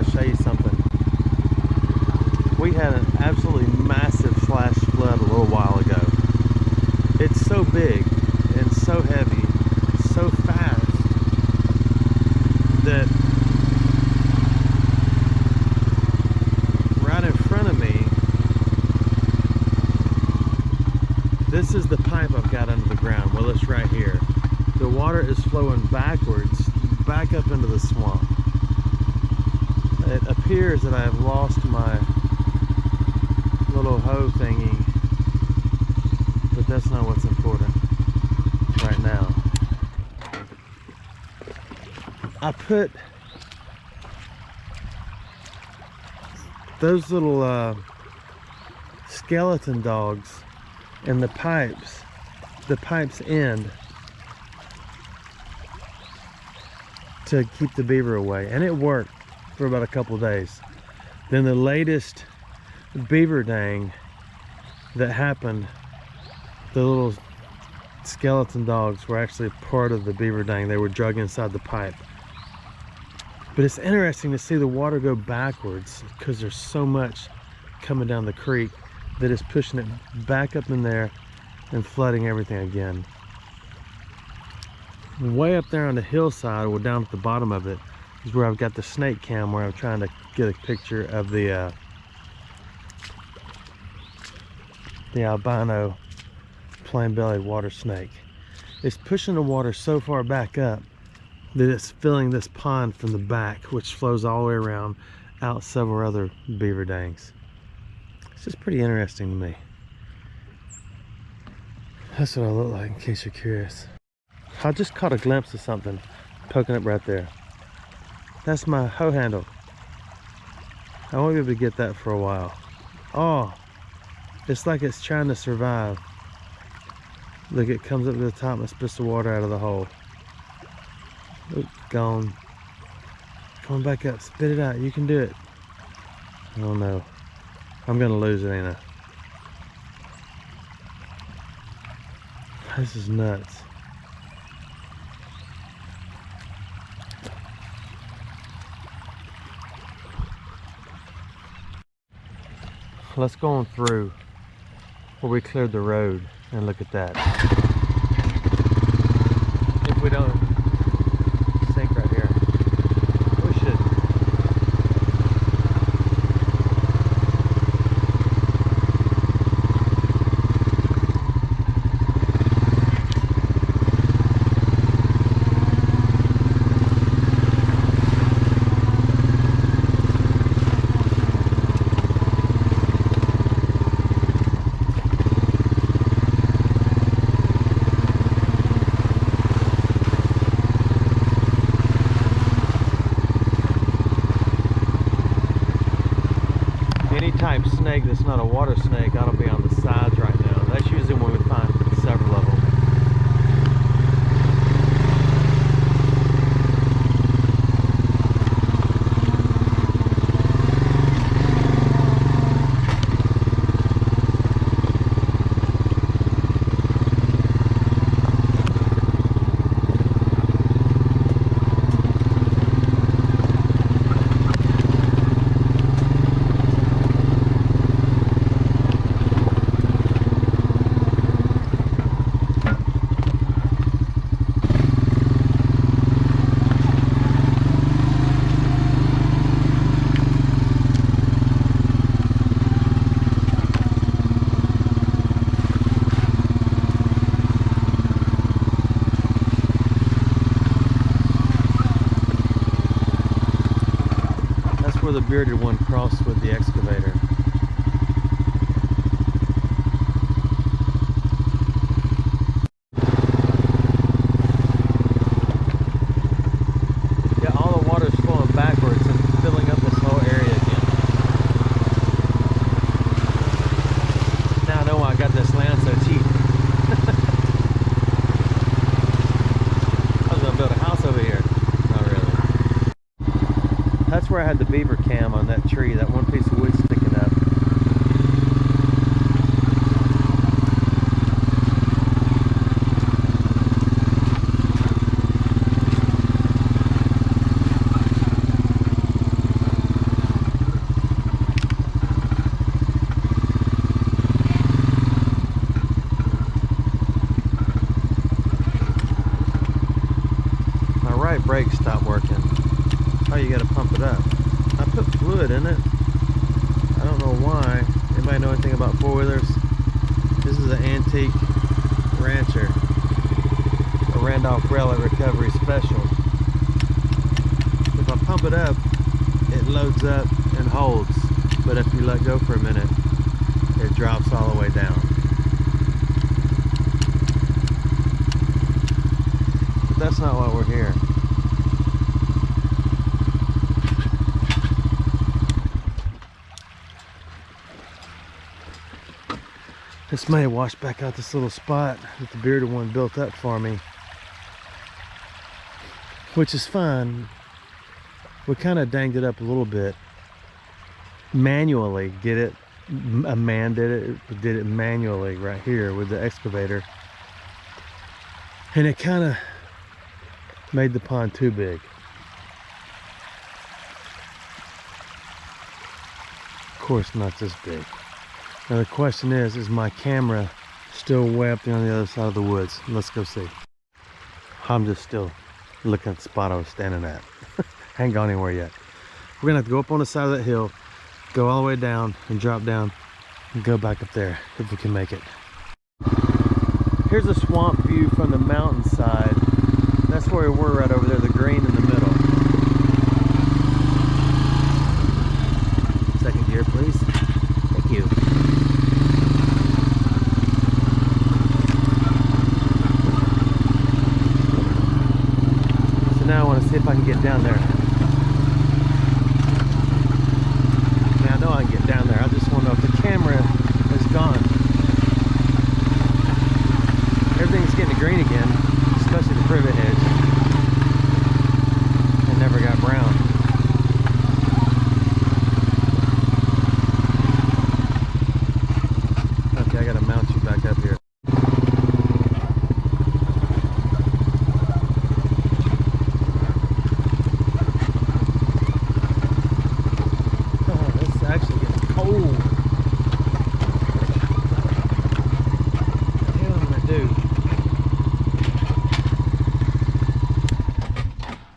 want to show you something. We had an absolutely massive flash flood a little while ago. It's so big and so heavy, so fast, that right in front of me, this is the pipe I've got under the ground. Well, it's right here. The water is flowing backwards, back up into the swamp. It appears that I have lost my little hoe thingy, but that's not what's important right now. I put those little skeleton dogs in the pipe's end to keep the beaver away, and it worked for about a couple days. Then the latest beaver dang that happened, the little skeleton dogs were actually part of the beaver dang. They were drug inside the pipe. But it's interesting to see the water go backwards because there's so much coming down the creek that is pushing it back up in there and flooding everything again. Way up there on the hillside, or down at the bottom of it, is where I've got the snake cam, where I'm trying to get a picture of the albino plain-bellied water snake. It's pushing the water so far back up that it's filling this pond from the back, which flows all the way around out several other beaver dangs. It's just pretty interesting to me. That's what I look like, in case you're curious. I just caught a glimpse of something poking up right there. That's my hoe handle. I won't be able to get that for a while. Oh, it's like it's trying to survive. Look, it comes up to the top and spits the water out of the hole. Oop, gone. Come on back up, spit it out, you can do it. Oh no, I'm gonna lose it, ain't I? This is nuts. Let's go on through where we cleared the road and look at that. If we don't sink right here, we should. Type snake that's not a water snake ought to be on the sides right now. That's usually when we find several of them. Where the bearded one crossed with the excavator. Yeah, all the water's flowing backwards and filling up this whole area again. Now I know why I got this land so cheap. I was gonna build a house over here. Not really. That's where I had the beaver cam on that tree, that one piece of wood sticking up. brakes stopped working. Oh, you gotta pump it up. I put fluid in it. I don't know why. Anybody know anything about four-wheelers? This is an antique Rancher, a Randolph Railway Recovery Special. If I pump it up, it loads up and holds. But if you let go for a minute, it drops all the way down. But that's not why we're here. This may have washed back out this little spot that the bearded one built up for me, which is fine. We kind of danged it up a little bit manually. Get it? A man did it manually right here with the excavator, and it kind of made the pond too big. Of course, not this big. Now the question is my camera still way up there on the other side of the woods? Let's go see. I'm just still looking at the spot I was standing at. Ain't gone anywhere yet. We're gonna have to go up on the side of that hill, go all the way down and drop down and go back up there if we can make it. Here's a swamp view from the mountainside. That's where we were right over there, the green in the middle. Second gear, please. Thank you. Now I want to see if I can get down there. Now I know I can get down there. I just want to know if the camera is gone. Everything's getting green again, especially the privet hedge. It never got brown. Okay, I gotta mount you back up here.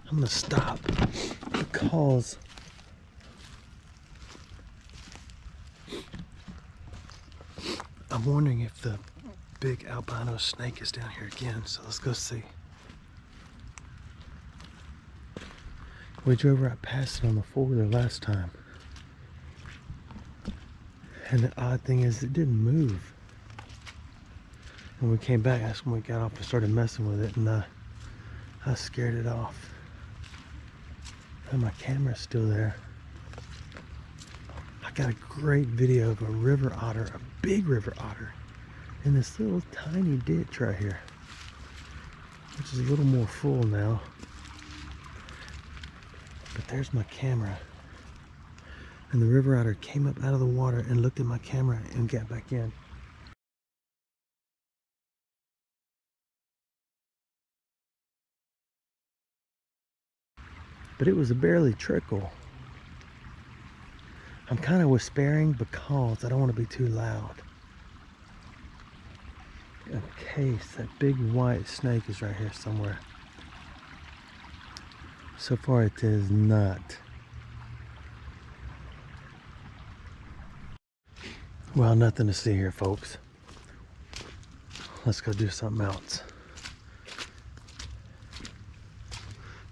I'm gonna stop because I'm wondering if the big albino snake is down here again. So let's go see. We drove right past it on the four-wheeler last time, and the odd thing is it didn't move. When we came back, that's when we got off and started messing with it, and I scared it off. And my camera's still there. I got a great video of a river otter, a big river otter, in this little tiny ditch right here, which is a little more full now. But there's my camera. And the river otter came up out of the water and looked at my camera and got back in. But it was a barely trickle. I'm kind of whispering because I don't want to be too loud. Okay, so that big white snake is right here somewhere. So far it is not. Well, nothing to see here, folks. Let's go do something else.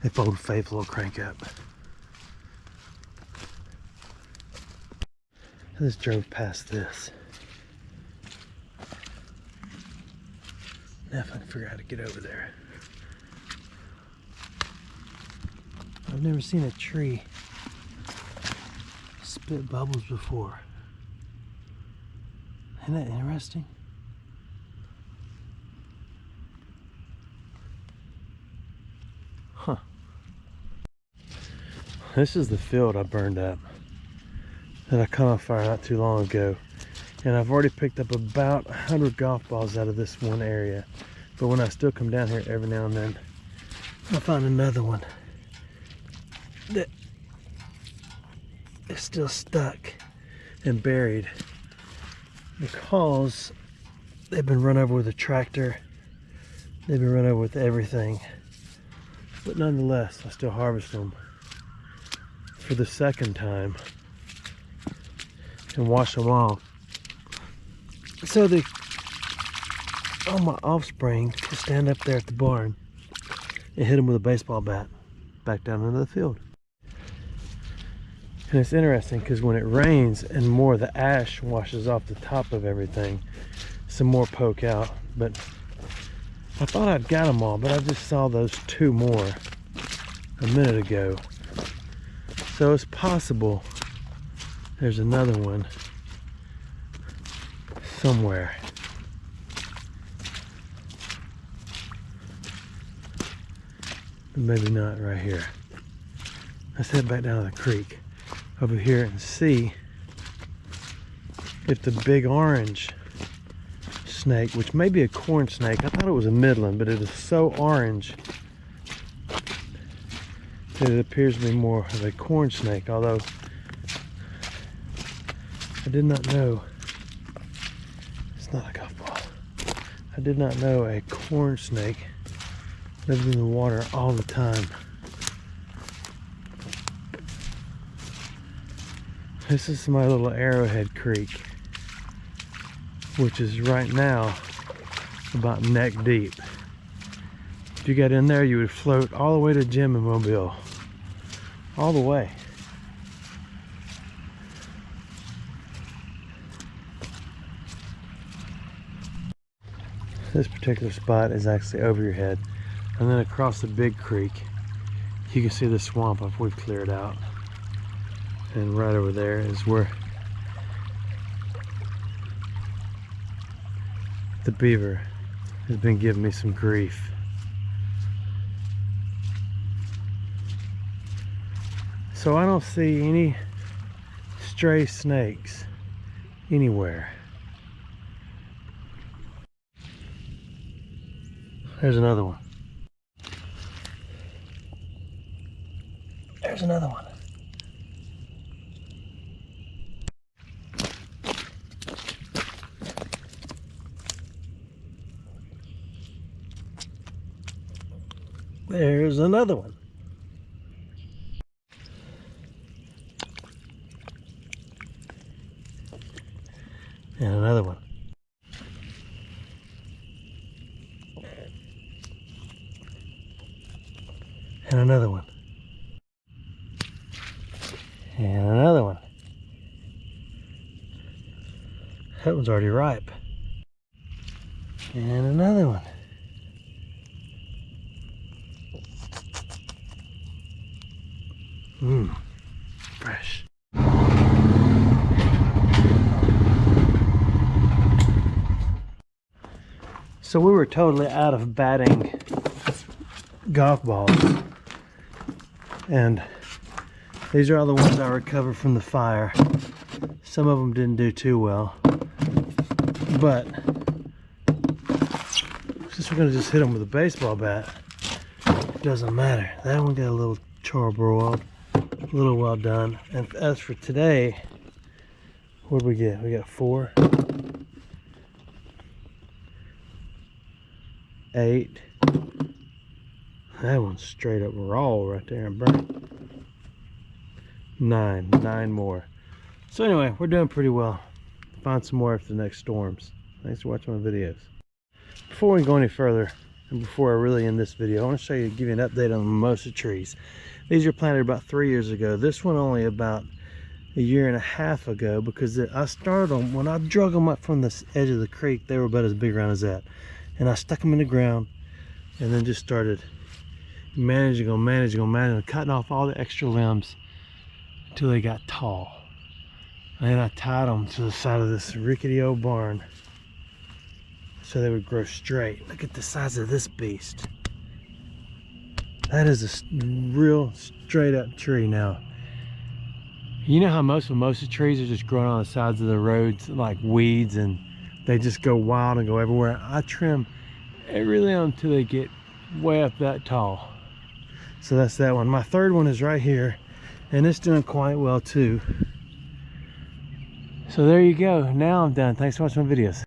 If Old Faithful will crank up. I just drove past this. Now if I can figure out how to get over there. I've never seen a tree spit bubbles before. Isn't that interesting? Huh. This is the field I burned up that I caught on fire not too long ago. And I've already picked up about 100 golf balls out of this one area. But when I still come down here every now and then, I find another one that is still stuck and buried because they've been run over with a tractor. They've been run over with everything. But nonetheless, I still harvest them for the second time and wash them off. So all my offspring can stand up there at the barn and hit them with a baseball bat back down into the field. And it's interesting because when it rains and more of the ash washes off the top of everything, some more poke out. But I thought I'd got them all, but I just saw those 2 more a minute ago. So it's possible there's another one somewhere. But maybe not right here. Let's head back down to the creek over here and see if the big orange snake, which may be a corn snake, I thought it was a midland, but it is so orange that it appears to be more of a corn snake, although I did not know, it's not a golf ball, I did not know a corn snake lived in the water all the time. This is my little Arrowhead Creek, which is right now about neck deep. If you got in there, you would float all the way to Jim and Mobile. All the way. This particular spot is actually over your head. And then across the big creek, you can see the swamp we've cleared out. And right over there is where the beaver has been giving me some grief. So I don't see any stray snakes anywhere. There's another one. There's another one. There's another one. And another one. And another one. And another one. That one's already ripe. And another one. Fresh. So we were totally out of batting golf balls, and these are all the ones I recovered from the fire. Some of them didn't do too well, but since we're gonna just hit them with a baseball bat, it doesn't matter. That one got a little charbroiled, a little well done. And as for today, what did we get? We got 4, 8. That one's straight up raw right there and burnt. 9 more. So anyway, we're doing pretty well. Find some more after the next storms. Thanks for watching my videos. Before we go any further, and before I really end this video, I want to give you an update on the mimosa trees. These were planted about 3 years ago. This one only about a year and a half ago, because I started them, when I drug them up from the edge of the creek, they were about as big around as that. And I stuck them in the ground and then just started managing them, cutting off all the extra limbs until they got tall. And then I tied them to the side of this rickety old barn so they would grow straight. Look at the size of this beast. That is a real straight up tree now. You know how most mimosa trees are just growing on the sides of the roads like weeds, and they just go wild and go everywhere? I trim every limb until they get way up that tall. So that's that one. My third one is right here, and it's doing quite well too. So there you go. Now I'm done. Thanks for watching my videos.